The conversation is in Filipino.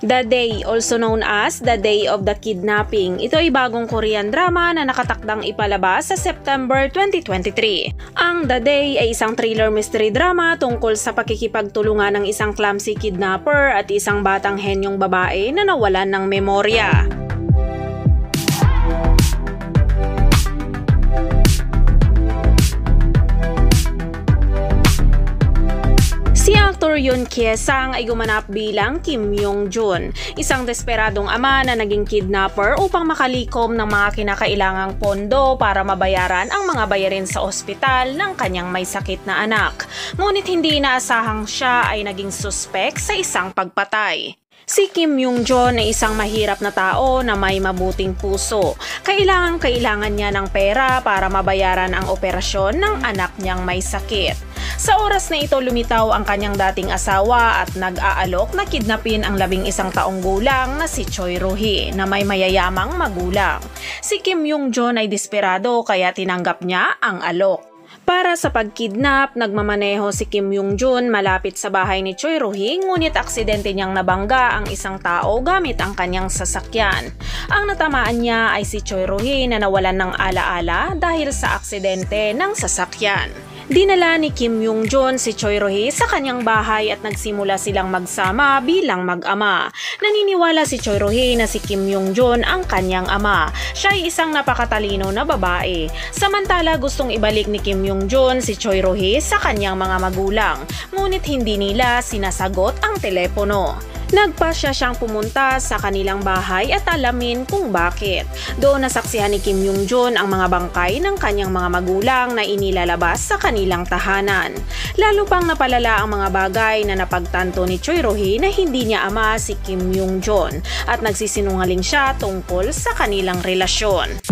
The Day, also known as The Day of the Kidnapping. Ito ay bagong Korean drama na nakatakdang ipalabas sa September 2023. Ang The Day ay isang thriller mystery drama tungkol sa pakikipagtulungan ng isang clumsy kidnapper at isang batang henyong babae na nawalan ng memorya. Si aktor Yoon Kye-sang ay gumanap bilang Kim Yong-jun, isang desperadong ama na naging kidnapper upang makalikom ng mga kinakailangang pondo para mabayaran ang mga bayarin sa ospital ng kanyang may sakit na anak. Ngunit hindi inaasahang siya ay naging suspek sa isang pagpatay. Si Kim Yong-jun ay isang mahirap na tao na may mabuting puso. Kailangan niya ng pera para mabayaran ang operasyon ng anak niyang may sakit. Sa oras na ito lumitaw ang kanyang dating asawa at nag-aalok na kidnapin ang 11 taong gulang na si Choi Ro-hee na may mayayamang magulang. Si Kim Yong-jun ay desperado kaya tinanggap niya ang alok. Para sa pagkidnap, nagmamaneho si Kim Yong-jun malapit sa bahay ni Choi Ro-hee ngunit aksidente niyang nabangga ang isang tao gamit ang kanyang sasakyan. Ang natamaan niya ay si Choi Ro-hee na nawalan ng alaala dahil sa aksidente ng sasakyan. Dinala ni Kim Yong-jun si Choi Ro-hee sa kanyang bahay at nagsimula silang magsama bilang mag-ama. Naniniwala si Choi Ro-hee na si Kim Yong-jun ang kanyang ama. Siya ay isang napakatalino na babae. Samantala gustong ibalik ni Kim Yong-jun si Choi Ro-hee sa kanyang mga magulang, ngunit hindi nila sinasagot ang telepono. Nagpasya siyang pumunta sa kanilang bahay at alamin kung bakit. Doon nasaksihan ni Kim Yong-jun ang mga bangkay ng kanyang mga magulang na inilalabas sa kanilang tahanan. Lalo pang napalala ang mga bagay na napagtanto ni Choi Ro-hee na hindi niya ama si Kim Yong-jun at nagsisinungaling siya tungkol sa kanilang relasyon.